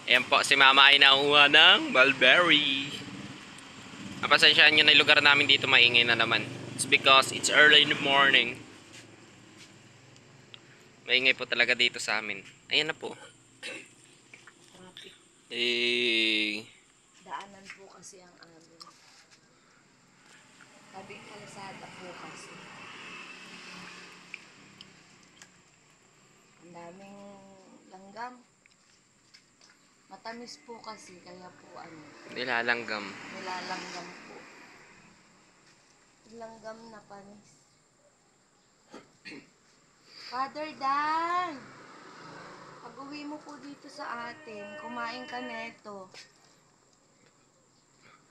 Ayan po, si Mama ay nauha ng mulberry. Napasensyaan nyo na yung lugar namin dito maingay na naman. It's because it's early in the morning. Maingay po talaga dito sa amin. Ayan na po. Traffic. Daanan po kasi ang amin. Tabing kalsada po kasi. Ang daming langgam. Matamis po kasi, kaya po Nilalanggam. nilalanggam po. Langgam na panis. Father Dan! Pag uwi mo po dito sa atin, kumain ka neto.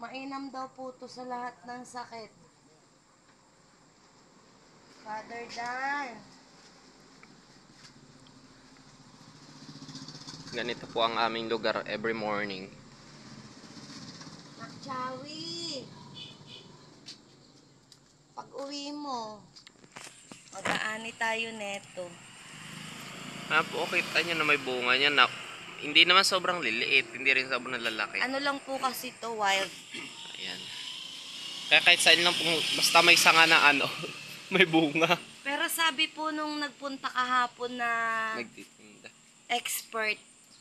Mainam daw po to sa lahat ng sakit. Father Dan! Ganito po ang aming lugar every morning. Nakchawi! Pag uwi mo, mag-aani tayo neto. Ah po, kita nyo na may bunga niya na hindi naman sobrang liliit, hindi rin sobrang lalaki. Ano lang po kasi to, wild. Ayan. Kaya kahit saan lang po, basta may sanga na may bunga. Pero sabi po nung nagpunta kahapon na Nagtitinda. expert,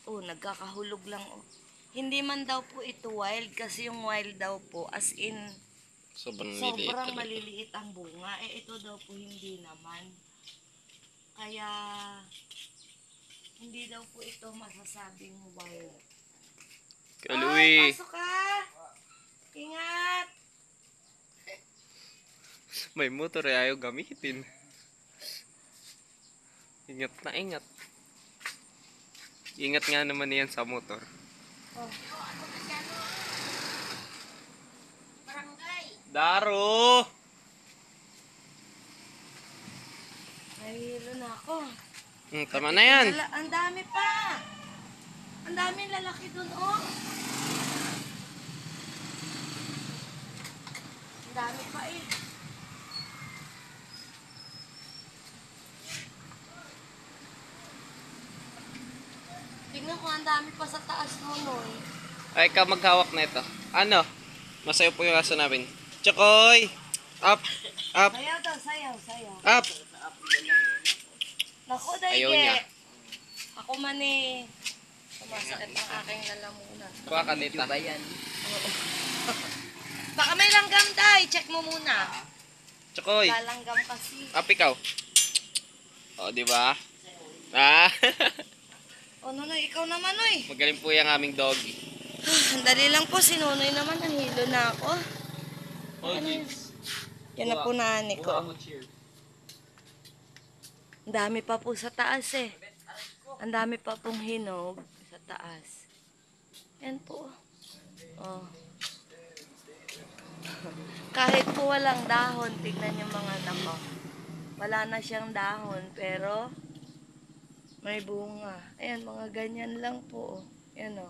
nagkakahulog lang. Hindi man daw po ito wild kasi yung wild daw po as in Sobrang liliit sobrang talaga. maliliit ang bunga. Ito daw po hindi naman. Kaya hindi daw po ito masasabing wild. Kaluwi! Pasok ka! Ingat! May motor eh, ayaw gamitin. Ingat na ingat. Ingat nga naman yan sa motor. Oh. Barangay! Daro! Nahihilo na ako. Tama na yan. Ang dami pa! Ang daming lalaki dun, oh! Ang dami pa eh. Tingnan ko, ang dami pa sa taas noon, Ay, ikaw maghawak na ito. Ano? Masayo po yung aso namin. Chokoy! Up! Up! Sayaw daw, sayaw. Up! Naku, Ayaw daige. niya. Ako man eh. Sumasakit ang aking lalamunan. Kuha ka dito. Oo. Baka may langgam, day. Check mo muna. Chokoy! Lalanggam kasi. Up ikaw. O, di ba? Ah! O, Nonoy, ikaw naman, oy. Magaling po yung aming doggy. Ang dali lang po, si Nonoy naman. Nahilo na ako. Oh, Ano yun? Yan na po nani ko. Ang dami pa po sa taas eh. Ang dami pa pong hinog sa taas. Yan po. Oh. Kahit po walang dahon, tignan yung mga anak ko. Wala na siyang dahon, pero may bunga. Ayan, mga ganyan lang po. Yan o.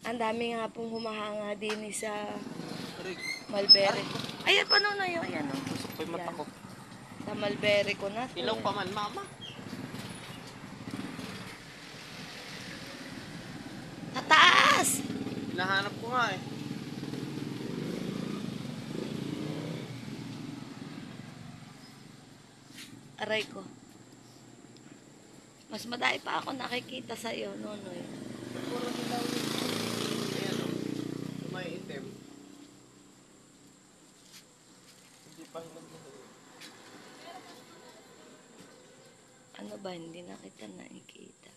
Ang dami nga pong humahanga din sa mulberry. Ayan pa nun, ayan o. Ay, mata ko. Sa mulberry ko na. Ilaw pa man, mama. Sa taas! Hinahanap ko nga eh. Aray ko. Mas madai pa ako nakikita sa iyo, Nonoy. Puro hilaw yun. Ayan o. May itim. Hindi pa Ano ba, hindi na kita nakikita.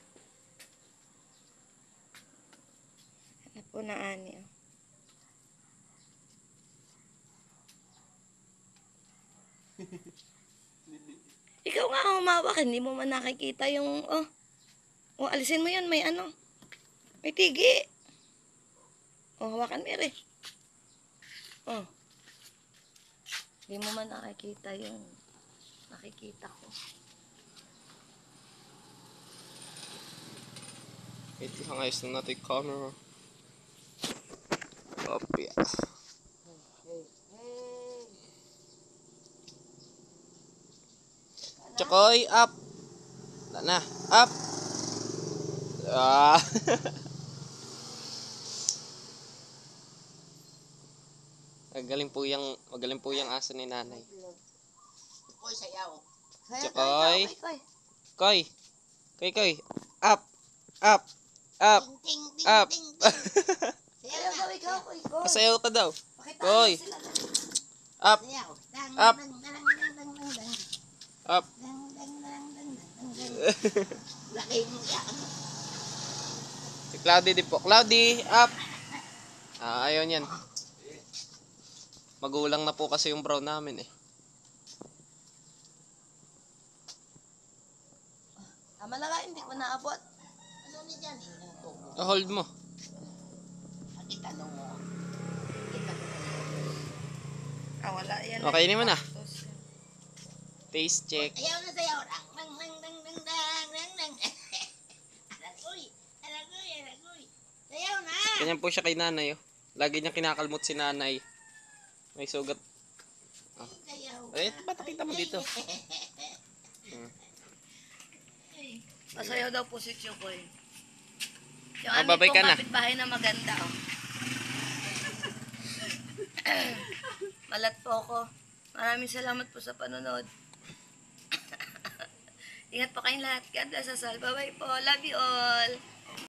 Ano po na ani, oh. Ikaw nga humawak, hindi mo man nakikita yung, alisin mo yun, may ano. May tigi. Hawakan mo rin. Hindi mo man nakikita yung nakikita ko. Ito ang ayos na natin yung camera. Copy. Chokoy, up! Wala na. Up! Ah. Magaling po yung aso ni nanay. Koy, sayaw. Tsakoy. Koy. Koy. Koy, koy. Up. Up. Up. Ting, ting, Up. ting, ting, ting. Sayaw Sayaw na. ikaw, koy. Pasayaw ka daw. Pakita Koy. mo sila. Up. Sayaw. Dang, Up. dang, dang, dang, dang, dang, dang. Up. Dang, dang, dang, dang, dang, dang. Laki mo yan. Si Cloudy din po. Cloudy, up. Ayaw niyan. Magulang na po kasi yung brown namin eh. Tama na nga, hindi ko naabot. Ano ni dyan? Ang tubo. Hold mo. Ang itanong mo. Wala yan. Okay naman na. Taste check. Ayaw na sayaw. Dang, dang, dang, dang, dang, dang, dang, dang. Aragoy. Aragoy, aragoy. Sayaw na. Ganyan po siya kay nanay. Oh. Lagi niya kinakalmot si nanay. May sugat. Sayaw. Eh, ba't nakita mo dito? Masayaw daw po si Chukoy. Yung Ah, amin babay pong ka na. kapitbahay na maganda. Oh. Malat po ako. Maraming salamat po sa panonood. Ingat po kayong lahat. God bless us all. Bye-bye po. Love you all.